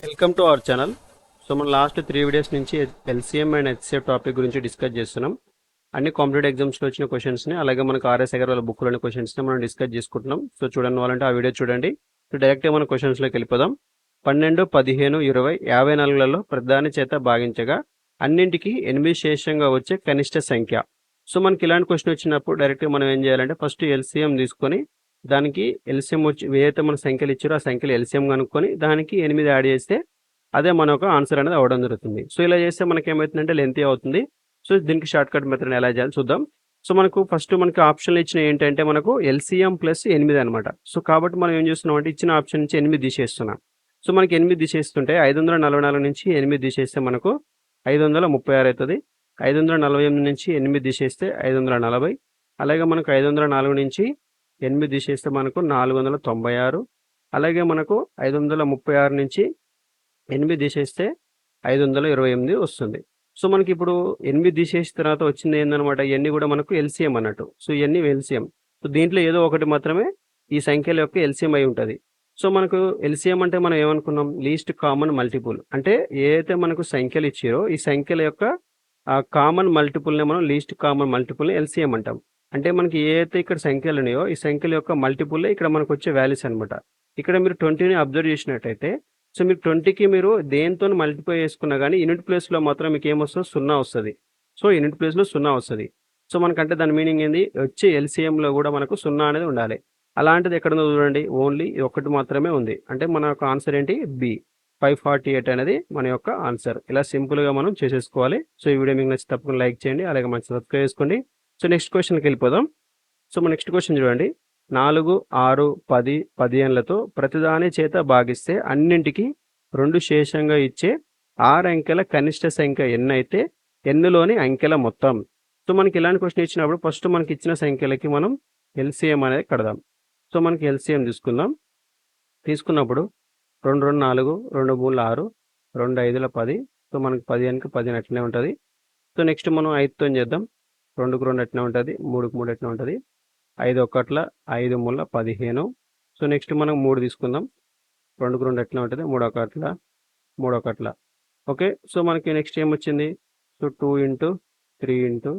Welcome to our channel. So మనం last 3 videos నుంచి LCM and HCF topic గురించి discuss చేస్తున్నాం. అన్ని కాంపిటేటివ్ ఎగ్జామ్స్లో వచ్చిన క్వశ్చన్స్ని, అలాగే మనకు ఆర్ఎస్ అగర్వాల్ బుక్లోని క్వశ్చన్స్ని మనం డిస్కస్ చేసుకుంటున్నాం. సో చూడండి వాళ్ళంటే ఆ వీడియో చూడండి. సో డైరెక్ట్గా మన క్వశ్చన్స్లోకి వెళ్ళిపోదాం. 12, 15, 20, 54లలో ప్రధాని చేత భాగించగా అన్నింటికి 8 శేషంగా వచ్చే కనిష్ట సంఖ్య. సో మనకి ఇలాంటి క్వశ్చన్ వచ్చినప్పుడు డైరెక్ట్గా మనం ఏం చేయాలంటే ఫస్ట్ ఎల్సీఎం తీసుకొని దానికి ఎల్సీఎం వచ్చి ఏదైతే మన సంఖ్యలు ఇచ్చారో ఆ సంఖ్యలు ఎల్సీఎం కనుక్కొని దానికి 8 యాడ్ చేస్తే అదే మన ఒక ఆన్సర్ అనేది అవ్వడం జరుగుతుంది. సో ఇలా చేస్తే మనకి ఏమవుతుందంటే లెంతీ అవుతుంది. సో దీనికి షార్ట్ కట్ మెథడ్ ఎలా చేయాలో చూద్దాం. సో మనకు ఫస్ట్ మనకి ఆప్షన్లు ఇచ్చిన ఏంటంటే మనకు ఎల్సీఎం ప్లస్ 8 అనమాట. సో కాబట్టి మనం ఏం చేస్తున్నాం అంటే ఇచ్చిన ఆప్షన్ నుంచి 8 తీసేస్తున్నాం. సో మనకి 8 తీసేస్తుంటే 544 నుంచి 8 తీసేస్తే మనకు 536 అవుతుంది. 548 నుంచి 8 తీసేస్తే 540. అలాగే మనకు 504 నుంచి 8 తీసేస్తే మనకు 496. అలాగే మనకు 536 నుంచి 8 తీసేస్తే 528 వస్తుంది. సో మనకి ఇప్పుడు 8 తీసేసిన తర్వాత వచ్చింది ఏందనమాట, ఇవన్నీ కూడా మనకు ఎల్సీఎం అన్నట్టు. సో ఇవన్నీ ఎల్సీఎం. సో దీంట్లో ఏదో ఒకటి మాత్రమే ఈ సంఖ్యల యొక్క ఎల్సీఎం అయి ఉంటుంది. సో మనకు ఎల్సీఎం అంటే మనం ఏమనుకున్నాం, లీస్ట్ కామన్ మల్టిపుల్. అంటే ఏదైతే మనకు సంఖ్యలు ఇచ్చారో ఈ సంఖ్యల యొక్క కామన్ మల్టిపుల్ని మనం లీస్ట్ కామన్ మల్టిపుల్ని ఎల్సీఎం అంటాం. అంటే మనకి ఏదైతే ఇక్కడ సంఖ్యలు ఉన్నాయో ఈ సంఖ్యల యొక్క మల్టిపుల్ ఇక్కడ మనకు వచ్చే వాల్యూస్ అనమాట. ఇక్కడ మీరు 20ని అబ్జర్వ్ చేసినట్టయితే, సో మీరు 20కి మీరు దేంతో మల్టిప్లై చేసుకున్నా కానీ యూనిట్ ప్లేస్లో మాత్రం మీకు ఏమొస్తుంది, 0 వస్తుంది. సో యూనిట్ ప్లేస్లో 0 వస్తుంది. సో మనకంటే దాని మీనింగ్ ఏంది, వచ్చే ఎల్సీఎంలో కూడా మనకు 0 అనేది ఉండాలి. అలాంటిది ఎక్కడ ఉందో చూడండి, ఓన్లీ ఒకటి మాత్రమే ఉంది. అంటే మన యొక్క ఆన్సర్ ఏంటి, బి 548 అనేది మన యొక్క ఆన్సర్. ఇలా సింపుల్గా మనం చేసేసుకోవాలి. సో ఈ వీడియో మీకు నచ్చి తప్పకుండా లైక్ చేయండి, అలాగే మనకి సబ్స్క్రైబ్ చేసుకోండి. సో నెక్స్ట్ క్వశ్చన్కి వెళ్ళిపోదాం. సో మన నెక్స్ట్ క్వశ్చన్ చూడండి, 4, 6, 10, 15లతో ప్రతిదాని చేత భాగిస్తే అన్నింటికి 2 శేషంగా ఇచ్చే 6 అంకెల కనిష్ట సంఖ్య ఎన్ అయితే ఎన్నులోని అంకెల మొత్తం. సో మనకి ఇలాంటి క్వశ్చన్ ఇచ్చినప్పుడు ఫస్ట్ మనకి ఇచ్చిన సంఖ్యలకి మనం ఎల్సీఎం అనేది కడదాం. సో మనకి ఎల్సీఎం తీసుకున్నప్పుడు 2, 2, 4, 2, 3, 6, 2, 5, 10. సో మనకి 15కి 15 అట్లనే ఉంటుంది. సో నెక్స్ట్ మనం 5తో చేద్దాం. 2కి 2 అట్లనే ఉంటుంది, 3కి 3 అట్లనే ఉంటుంది. 5 ఒకట్ల 5 మూల 15. సో నెక్స్ట్ మనం 3 తీసుకుందాం. 2కి 2 అట్లనే ఉంటుంది, 3 ఒకట్ల 3 ఒకట్ల. ఓకే. సో మనకి నెక్స్ట్ ఏమొచ్చింది, సో 2 ఇంటూ 3 ఇంటూ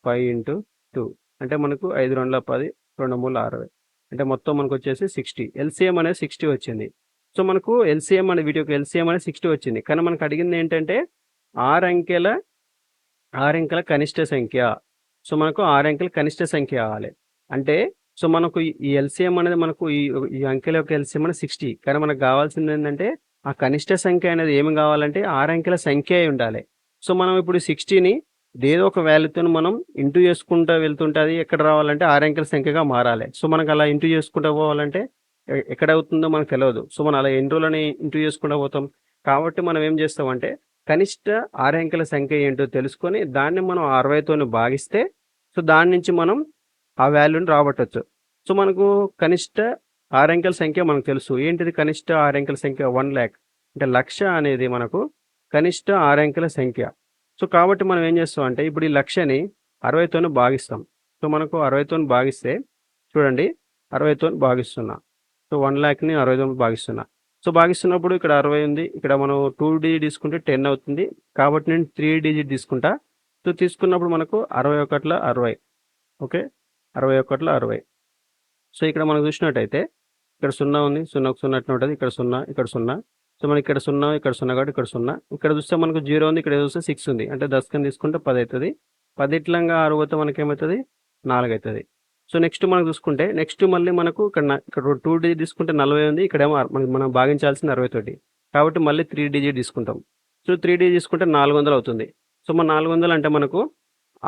5 ఇంటూ 2 అంటే మనకు 5 2 10, 2 మూల 60. అంటే మొత్తం మనకు వచ్చేసి 60. ఎల్సీఎం అనేది 60 వచ్చింది. సో మనకు ఎల్సీఎం అనే వీటికి ఎల్సీఎం అనేది 60 వచ్చింది. కానీ మనకు అడిగింది ఏంటంటే 6 అంకెల కనిష్ట సంఖ్య. సో మనకు 6 అంకెల కనిష్ట సంఖ్య కావాలి. అంటే సో మనకు ఈ ఎల్సీఎం అనేది మనకు ఈ అంకెల యొక్క ఎల్సీఎం అనేది 60. కానీ మనకు కావాల్సింది ఏంటంటే ఆ కనిష్ట సంఖ్య అనేది ఏమి కావాలంటే 6 అంకెల సంఖ్య అయి ఉండాలి. సో మనం ఇప్పుడు 60ని ఏదో ఒక వాల్యూతో మనం ఇంటూ చేసుకుంటూ వెళ్తుంటుంది, ఎక్కడ రావాలంటే 6 అంకెల సంఖ్యగా మారాలి. సో మనకు అలా ఇంటూ చేసుకుంటూ పోవాలంటే ఎక్కడ అవుతుందో మనకు తెలియదు. సో మనం అలా ఎన్ని రోజులని ఇంటూ చేసుకుంటూ పోతాం. కాబట్టి మనం ఏం చేస్తామంటే కనిష్ట 6 అంకెల సంఖ్య ఏంటో తెలుసుకొని దాన్ని మనం 60తో భాగిస్తే సో దాని నుంచి మనం ఆ వాల్యూని రాబట్టచ్చు. సో మనకు కనిష్ట 6 అంకెల సంఖ్య మనకు తెలుసు. ఏంటిది కనిష్ట 6 అంకెల సంఖ్య, 1 lakh. అంటే లక్ష అనేది మనకు కనిష్ట 6 అంకెల సంఖ్య. సో కాబట్టి మనం ఏం చేస్తాం అంటే ఇప్పుడు ఈ లక్షని 60తో భాగిస్తాం. సో మనకు 60తో భాగిస్తే చూడండి, 60తో భాగిస్తున్నా. సో 1 lakh-ని 60తో భాగిస్తున్నా. సో భాగిస్తున్నప్పుడు ఇక్కడ 60 ఉంది, ఇక్కడ మనం 2 డిజిట్ తీసుకుంటే 10 అవుతుంది. కాబట్టి నేను 3 డిజిట్ తీసుకుంటా. సో తీసుకున్నప్పుడు మనకు 61 60. ఓకే, 61 60. సో ఇక్కడ మనం చూసినట్టయితే ఇక్కడ 0 ఉంది, 0కు 0 అట్లా ఉంటుంది, ఇక్కడ 0 ఇక్కడ 0. సో మనకి ఇక్కడ 0 ఇక్కడ 0 కాబట్టి ఇక్కడ 0. ఇక్కడ చూస్తే మనకు 0 ఉంది, ఇక్కడ చూస్తే 6 ఉంది. అంటే 10 తీసుకుంటే 10 అవుతుంది. 10 ఇట్లంగా 6 పోతే మనకి ఏమవుతుంది, 4 అవుతుంది. సో నెక్స్ట్ మనం చూసుకుంటే నెక్స్ట్ మళ్ళీ మనకు ఇక్కడ 2 డిజిట్ తీసుకుంటే 40 ఉంది, ఇక్కడేమో మనం భాగించాల్సింది 60 తోటి. కాబట్టి మళ్ళీ 3 డిజిట్ తీసుకుంటాం. సో 3 డిజిట్ తీసుకుంటే 400 అవుతుంది. సో మన 400 అంటే మనకు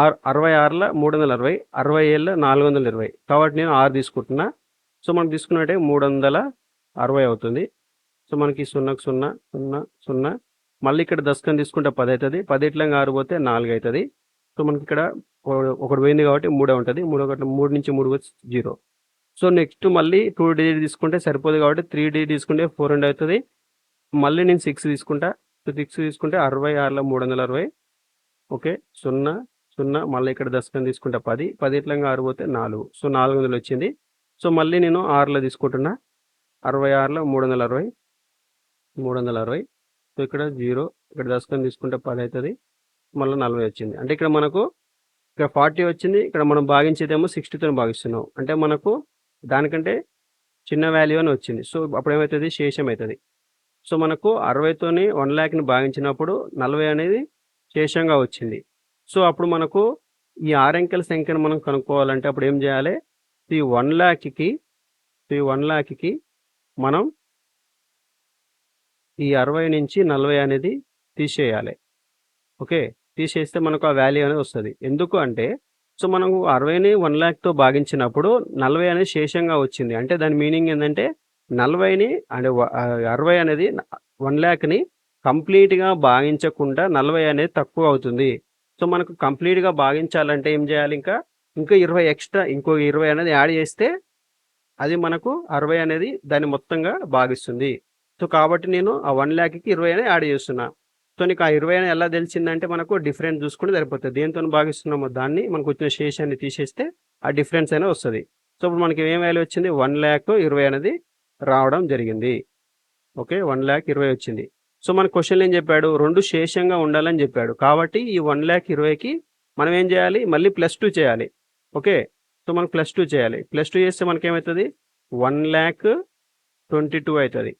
66ల 360, 67ల 420. కాబట్టి నేను 6 తీసుకుంటున్నా. సో మనం తీసుకున్నట్టే 360 అవుతుంది. సో మనకి 0కు 0 0 0. మళ్ళీ ఇక్కడ 10 తీసుకుంటే 10 అవుతుంది. 10 ఇట్లంగా 6 పోతే 4 అవుతుంది. సో మనకి ఇక్కడ ఒకటి పోయింది కాబట్టి 3 ఉంటుంది. 3 నుంచి 3 వచ్చి 0. సో నెక్స్ట్ మళ్ళీ 2 డిజిట్ తీసుకుంటే సరిపోదు కాబట్టి 3 డిజిట్ తీసుకుంటే 400 అవుతుంది. మళ్ళీ నేను 6 తీసుకుంటా. సో 6 తీసుకుంటే 66ల 360. ఓకే, 0 0. మళ్ళీ ఇక్కడ 10 తీసుకుంటే 10 10 ఇట్లంగా 6 పోతే 4. సో 400 వచ్చింది. సో మళ్ళీ నేను 6లో తీసుకుంటున్నా. 66ల 360. 360. సో ఇక్కడ 0 ఇక్కడ దశకం తీసుకుంటే 10 అవుతుంది, మళ్ళీ 40 వచ్చింది. అంటే ఇక్కడ మనకు ఇక్కడ 40 వచ్చింది, ఇక్కడ మనం భాగించేదేమో 60తో భాగిస్తున్నాం, అంటే మనకు దానికంటే చిన్న వాల్యూ అని వచ్చింది. సో అప్పుడు ఏమవుతుంది, శేషం అవుతుంది. సో మనకు 60తోని 1,00,000ని భాగించినప్పుడు 40 అనేది శేషంగా వచ్చింది. సో అప్పుడు మనకు ఈ 6 అంకెల సంఖ్యను మనం కనుక్కోవాలంటే అప్పుడు ఏం చేయాలి, ఈ 1,00,000కి మనం ఈ 60 నుంచి 40 అనేది తీసేయాలి. ఓకే, తీసేస్తే మనకు ఆ వాల్యూ అనేది వస్తుంది. ఎందుకు అంటే సో మనకు 60ని 1,00,000తో భాగించినప్పుడు 40 అనేది శేషంగా వచ్చింది. అంటే దాని మీనింగ్ ఏంటంటే 40ని అంటే 60 అనేది 1,00,000ని కంప్లీట్గా భాగించకుండా 40 అనేది తక్కువ అవుతుంది. సో మనకు కంప్లీట్గా భాగించాలంటే ఏం చేయాలి, ఇంకా 20 ఎక్స్ట్రా, ఇంకో 20 అనేది యాడ్ చేస్తే అది మనకు 60 అనేది దాన్ని మొత్తంగా భాగిస్తుంది. సో కాబట్టి నేను ఆ 1,00,000కి 20 అనేది యాడ్ చేస్తున్నా. సో నీకు ఆ 20 అనేది ఎలా తెలిసిందంటే మనకు డిఫరెన్స్ చూసుకుంటే సరిపోతుంది. దేంతో భాగిస్తున్నామో దాన్ని మనకు వచ్చిన శేషాన్ని తీసేస్తే ఆ డిఫరెన్స్ అనేది వస్తుంది. సో ఇప్పుడు మనకి ఏం వాల్యూ వచ్చింది, 1,20,000 అనేది రావడం జరిగింది. ఓకే, 1,20,000 వచ్చింది. సో మన క్వశ్చన్ ఏం చెప్పాడు, 2 శేషంగా ఉండాలని చెప్పాడు. కాబట్టి ఈ 1,20,000కి మనం ఏం చేయాలి, మళ్ళీ +2 చేయాలి. ఓకే, సో మనం +2 చేయాలి. +2 చేస్తే మనకేమవుతుంది, 1,22,000 అవుతుంది.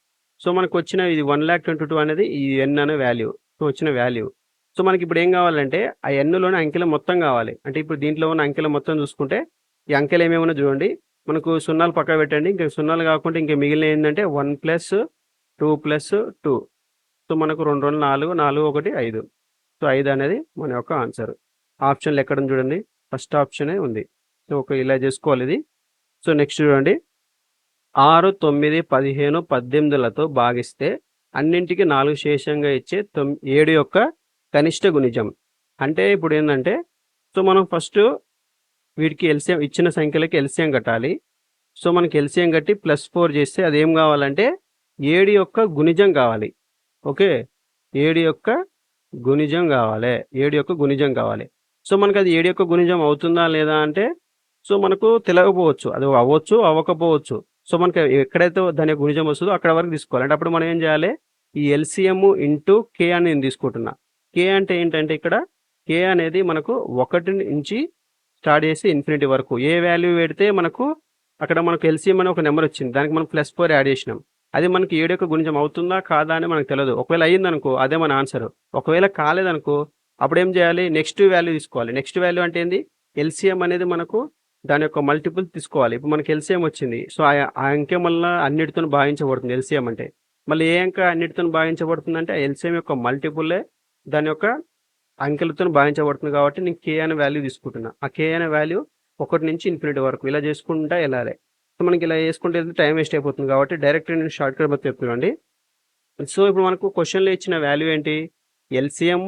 సో మనకు వచ్చిన ఇది 1,22,000 అనేది ఈ n అనే వాల్యూ, సో వచ్చిన వాల్యూ. సో మనకి ఇప్పుడు ఏం కావాలంటే ఆ ఎన్లోని అంకెల మొత్తం కావాలి. అంటే ఇప్పుడు దీంట్లో ఉన్న అంకెల మొత్తం చూసుకుంటే ఈ అంకెలు ఏమేమన్నా చూడండి, మనకు సున్నాలు పక్క పెట్టండి. ఇంకా సున్నాలు కాకుండా ఇంకా మిగిలిన ఏంటంటే 1 + 2 + 2. సో మనకు 2 2 4, 4 1 5. సో 5 అనేది మన యొక్క ఆన్సర్. ఆప్షన్లు ఎక్కడ చూడండి, ఫస్ట్ ఆప్షనే ఉంది. సో ఒక ఇలా చేసుకోవాలి ఇది. సో నెక్స్ట్ చూడండి, 6, 9, 15, 18లతో భాగిస్తే అన్నింటికి 4 శేషంగా ఇచ్చే 7 యొక్క కనిష్ట గుణిజం. అంటే ఇప్పుడు ఏంటంటే సో మనం ఫస్ట్ వీటికి ఎల్సిఎం, ఇచ్చిన సంఖ్యలకి ఎల్సిఎం కట్టాలి. సో మనకి ఎల్సిఎం కట్టి +4 చేస్తే అది ఏం కావాలంటే 7 యొక్క గుణిజం కావాలి. ఓకే, 7 యొక్క గుణిజం కావాలి, 7 యొక్క గుణిజం కావాలి. సో మనకు అది 7 యొక్క గుణిజం అవుతుందా లేదా అంటే సో మనకు తెలియకపోవచ్చు, అది అవ్వచ్చు అవ్వకపోవచ్చు. సో మనకి ఎక్కడైతే దాని యొక్క గుణిజం వస్తుందో అక్కడ వరకు తీసుకోవాలి. అంటే అప్పుడు మనం ఏం చేయాలి, ఈ ఎల్సిఎం ఇంటూ కే అని నేను తీసుకుంటున్నా. కే అంటే ఏంటంటే ఇక్కడ కే అనేది మనకు 1 నుంచి స్టార్ట్ చేసి ఇన్ఫినిటీ వరకు ఏ వాల్యూ పెడితే మనకు అక్కడ మనకు ఎల్సిఎం అనే ఒక నెంబర్ వచ్చింది, దానికి మనం +4 యాడ్ చేసినాం. అది మనకి 7 యొక్క గుణిజం అవుతుందా కాదా అని మనకు తెలియదు. ఒకవేళ అయ్యిందనుకో అదే మన ఆన్సర్, ఒకవేళ కాలేదనుకో అప్పుడు ఏం చేయాలి, నెక్స్ట్ వాల్యూ తీసుకోవాలి. నెక్స్ట్ వాల్యూ అంటే ఏంది, ఎల్సిఎం అనేది మనకు దాని యొక్క మల్టిపుల్ తీసుకోవాలి. ఇప్పుడు మనకి ఎల్సిఎం వచ్చింది, సో ఆ అంకె మళ్ళీ అన్నిటితో భాగించబడుతుంది ఎల్సిఎం అంటే. మళ్ళీ ఏ అంక అన్నిటితో భాగించబడుతుంది అంటే ఎల్సిఎం యొక్క మల్టిపుల్లే దాని యొక్క అంకెలతో భాగించబడుతుంది. కాబట్టి నేను కే అనే వాల్యూ తీసుకుంటున్నా. ఆ కే అనే వాల్యూ 1 నుంచి ఇన్ఫినిటీ వరకు ఇలా చేసుకుంటా వెళ్ళాలి. సో మనకి ఇలా చేసుకుంటే టైం వేస్ట్ అయిపోతుంది. కాబట్టి డైరెక్ట్ నేను షార్ట్ కట్ మెథడ్ చెప్తున్నాండి. సో ఇప్పుడు మనకు క్వశ్చన్లో ఇచ్చిన వాల్యూ ఏంటి, ఎల్సిఎం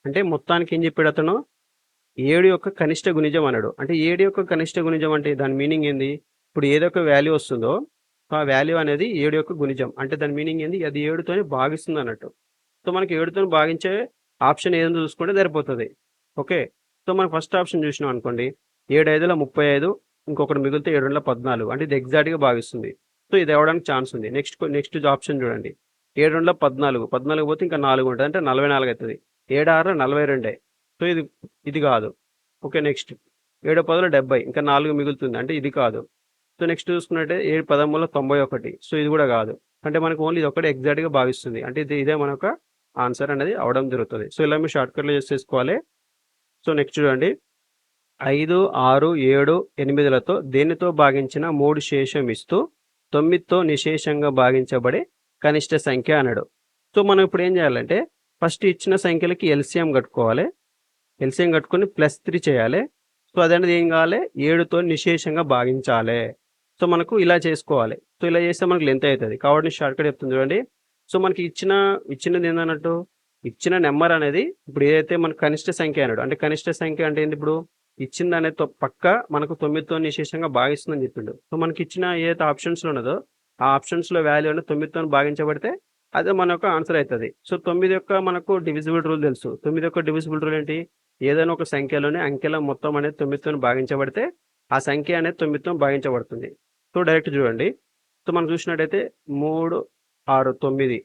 అంటే మొత్తానికి ఏం చెప్పాడు అతను, 7 యొక్క కనిష్ట గుణిజం అన్నాడు. అంటే 7 యొక్క కనిష్ట గుణిజం అంటే దాని మీనింగ్ ఏంది, ఇప్పుడు ఏదొక వాల్యూ వస్తుందో ఆ వాల్యూ అనేది 7 యొక్క గుణిజం. అంటే దాని మీనింగ్ ఏంది, అది 7తోనే భాగిస్తుంది అన్నట్టు. సో మనకి 7తో భాగించే ఆప్షన్ ఏదో చూసుకుంటే సరిపోతుంది. ఓకే, సో మనం ఫస్ట్ ఆప్షన్ చూసినాం అనుకోండి, 7 5ల 35, ఇంకొకటి మిగిలితే 7 2ల 14, అంటే ఇది ఎగ్జాక్ట్గా భాగిస్తుంది. సో ఇది అవ్వడానికి ఛాన్స్ ఉంది. నెక్స్ట్ ఆప్షన్ చూడండి, 7 2ల 14, 14 పోతే ఇంకా 4 ఉంటుంది, అంటే 44 అవుతుంది. 7 6 42. సో ఇది కాదు. ఓకే, నెక్స్ట్ 7 10ల 70, ఇంకా 4 మిగులుతుంది, అంటే ఇది కాదు. సో నెక్స్ట్ చూసుకున్నట్టే 7 13ల 91, సో ఇది కూడా కాదు. అంటే మనకు ఓన్లీ ఇది ఒకటి ఎగ్జాక్ట్గా భావిస్తుంది, అంటే ఇదే మన యొక్క ఆన్సర్ అనేది అవడం జరుగుతుంది. సో ఇలా మీరు షార్ట్కట్లో చేసుకోవాలి. సో నెక్స్ట్ చూడండి, 5 6 7 8లతో దేనితో భాగించిన 3 శేషం ఇస్తూ 9తో నిశేషంగా భాగించబడే కనిష్ట సంఖ్య అన్నాడు. సో మనం ఇప్పుడు ఏం చేయాలంటే ఫస్ట్ ఇచ్చిన సంఖ్యలకి ఎల్సిఎం కట్టుకోవాలి. ఎల్సిఎం కట్టుకొని +3 చేయాలి. సో అదనేది ఏం కావాలి, 7తో నిశేషంగా భాగించాలి. సో మనకు ఇలా చేసుకోవాలి. సో ఇలా చేస్తే మనకు లెంత్ అవుతుంది. కాబట్టి షార్ట్కట్ చెప్తుంది చూడండి. సో మనకి ఇచ్చినది ఏందన్నట్టు, ఇచ్చిన నెంబర్ అనేది ఇప్పుడు ఏదైతే మనకు కనిష్ట సంఖ్య అన్నాడు, అంటే కనిష్ట సంఖ్య అంటే ఏంటి, ఇప్పుడు ఇచ్చింది అనేది పక్క మనకు 9తో నిశేషంగా భాగిస్తుందని చెప్పిండు. సో మనకి ఇచ్చిన ఏదైతే ఆప్షన్స్లో ఉన్నదో ఆ ఆప్షన్స్లో వాల్యూ అనేది 9తో భాగించబడితే అదే మన యొక్క ఆన్సర్ అవుతుంది. సో 9 యొక్క మనకు డివిజిబుల్ రూల్ తెలుసు. 9 యొక్క డివిజిబుల్ రూల్ ఏంటి, ఏదైనా ఒక సంఖ్యలోనే అంకెల మొత్తం అనేది 9తో భాగించబడితే ఆ సంఖ్య అనేది 9తో భాగించబడుతుంది. సో డైరెక్ట్ చూడండి, సో మనం చూసినట్టయితే 3 6 9,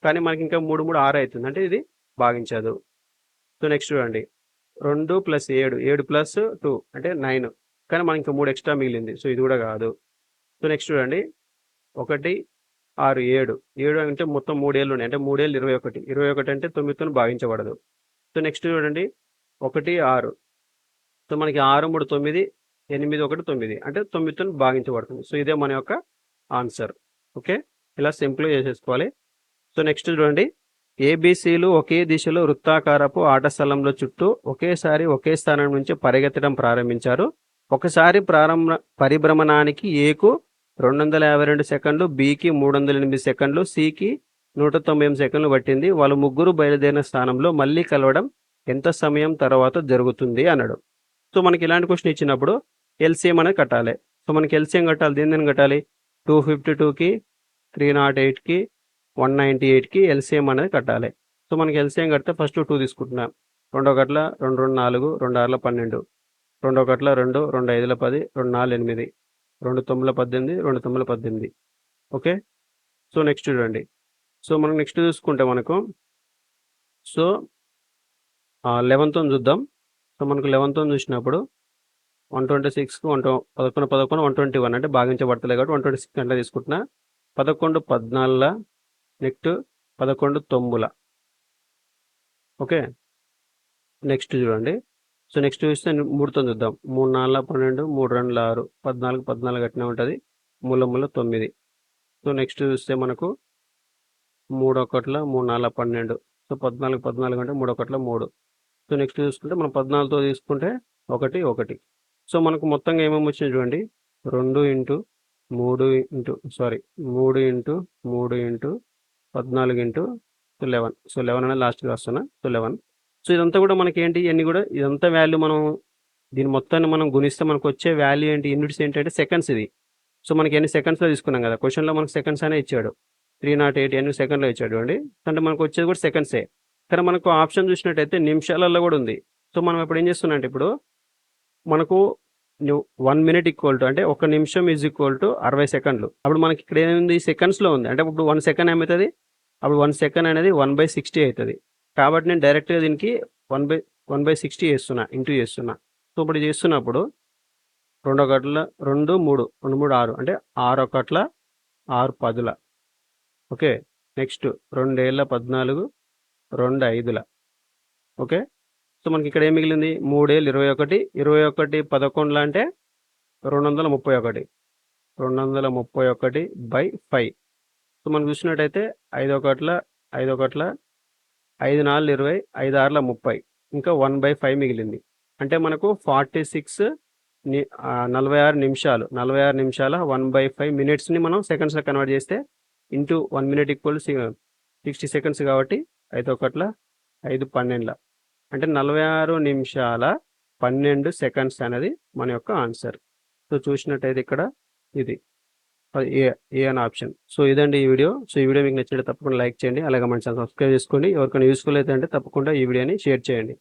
కానీ మనకి ఇంకా 3 3 6 అవుతుంది, అంటే ఇది భాగించదు. సో నెక్స్ట్ చూడండి, 2 + 7 7 + 2 అంటే 9, కానీ మనకి ఇంకా 3 ఎక్స్ట్రా మిగిలింది, సో ఇది కూడా కాదు. సో నెక్స్ట్ చూడండి, 1 6 7 7 అంటే మొత్తం 3 ఏళ్ళు ఉన్నాయి, అంటే 3 ఏళ్ళు 21 21 అంటే 9తో భాగించబడదు. సో నెక్స్ట్ చూడండి, 1 6, సో మనకి 6 3 9 8 1 9 అంటే 9తో భాగించబడుతుంది. సో ఇదే మన యొక్క ఆన్సర్. ఓకే, ఇలా సింపుల్గా చేసేసుకోవాలి. సో నెక్స్ట్ చూడండి, ఏబిసిలు ఒకే దిశలో వృత్తాకారపు ఆట స్థలంలో చుట్టూ ఒకేసారి ఒకే స్థానం నుంచి పరిగెత్తడం ప్రారంభించారు. ఒకసారి పరిభ్రమణానికి ఏకు 252 సెకండ్లు, బికి 308 సెకండ్లు, సికి 198 సెకండ్లు పట్టింది. వాళ్ళు ముగ్గురు బయలుదేరిన స్థానంలో మళ్ళీ కలవడం ఎంత సమయం తర్వాత జరుగుతుంది అన్నాడు. సో మనకి ఇలాంటి క్వశ్చన్ ఇచ్చినప్పుడు ఎల్సిఎం అనేది కట్టాలి. సో మనకి ఎల్సిఎం కట్టాలి, దేని కట్టాలి? 252కి 308కి 198కి ఎల్సిఎం అనేది కట్టాలి. సో మనకి ఎల్సిఎం కడితే ఫస్ట్ 2 తీసుకుంటున్నాం. 2 1 2 2 4 2 6 12, 2 1 2 2 5 10 2 4 8 2 9 18 2 9 18. ఓకే, సో నెక్స్ట్ చూడండి, సో మనం నెక్స్ట్ చూసుకుంటే మనకు సో 11తో చూద్దాం. సో మనకు 11తో చూసినప్పుడు 126కు 11 11 121 అంటే భాగించబడతలే కాబట్టి 126 గంటలు తీసుకుంటున్నా. 11 14 నెక్స్ట్ 11 9. ఓకే, నెక్స్ట్ చూడండి, సో నెక్స్ట్ చూస్తే 3తో చూద్దాం. 3 4 12 3 2 6 14 14 అట్నే ఉంటుంది, 3 3 9. సో నెక్స్ట్ చూస్తే మనకు 3 1 3 4 12, సో 14 14 అంటే 3 1 3. సో నెక్స్ట్ చూసుకుంటే మనం 14తో తీసుకుంటే 1 1. సో మనకు మొత్తంగా ఏమేమి వచ్చినాయి చూడండి, 2 ఇంటూ 3 ఇంటూ 14 ఇంటూ 11. సో 11 అనేది లాస్ట్కి రాస్తున్నా. సో 11. సో ఇదంతా కూడా మనకి ఏంటి, ఇవన్నీ కూడా ఇదంతా వాల్యూ మనం దీని మొత్తాన్ని మనం గుణిస్తే మనకు వచ్చే వాల్యూ ఏంటి, యూనిట్స్ ఏంటంటే సెకండ్స్ ఇది. సో మనకి ఎన్ని సెకండ్స్లో తీసుకున్నాం కదా, క్వశ్చన్లో మనకు సెకండ్స్ అనే ఇచ్చాడు. 308 ఎన్ని సెకండ్లో ఇచ్చాడు చూడండి, అంటే మనకు వచ్చేది కూడా సెకండ్సే. కానీ మనకు ఆప్షన్ చూసినట్టయితే నిమిషాలలో కూడా ఉంది. సో మనం ఇప్పుడు ఏం చేస్తున్నా అంటే, ఇప్పుడు మనకు 1 మినిట్ ఈక్వల్ టు అంటే 1 నిమిషం ఈజ్ ఈక్వల్ టు 60 సెకండ్లు. అప్పుడు మనకి ఇక్కడ ఏముంది, సెకండ్స్లో ఉంది. అంటే ఇప్పుడు 1 సెకండ్ ఏమవుతుంది, అప్పుడు 1 సెకండ్ అనేది 1/60 అవుతుంది. కాబట్టి నేను డైరెక్ట్గా దీనికి 1/60 చేస్తున్నా, ఇంటూ చేస్తున్నా. సో ఇప్పుడు చేస్తున్నప్పుడు 2 1 2 3 2 3 6 అంటే 6 1 6 10. ఓకే, నెక్స్ట్ 2 ఏళ్ళ 14 2 5. ఓకే, సో మనకి ఇక్కడ ఏం మిగిలింది, 3 ఏళ్ళు 21 21 11 అంటే 231 231/5. సో మనం చూసినట్టయితే 5 1 5 1 5 4 20 5 6 30, ఇంకా 1/5 మిగిలింది. అంటే మనకు 46 నిమిషాలు 1/5 మినిట్స్ని మనం సెకండ్స్లో కన్వర్ట్ చేస్తే ఇంటూ 1 మినిట్ ఈక్వల్ 60 సెకండ్స్ కాబట్టి 5 1 5 12 అంటే 46 నిమిషాల 12 సెకండ్స్ అనేది మన యొక్క ఆన్సర్. సో చూసినట్టయితే ఇక్కడ ఇది ఏ అనే ఆప్షన్. సో ఇదండి ఈ వీడియో. సో ఈ వీడియో మీకు నచ్చినట్టు తప్పకుండా లైక్ చేయండి, అలాగే మన ఛానల్ సబ్స్క్రైబ్ చేసుకోండి. ఎవరికైనా యూస్ఫుల్ అయితే అంటే తప్పకుండా ఈ వీడియోని షేర్ చేయండి.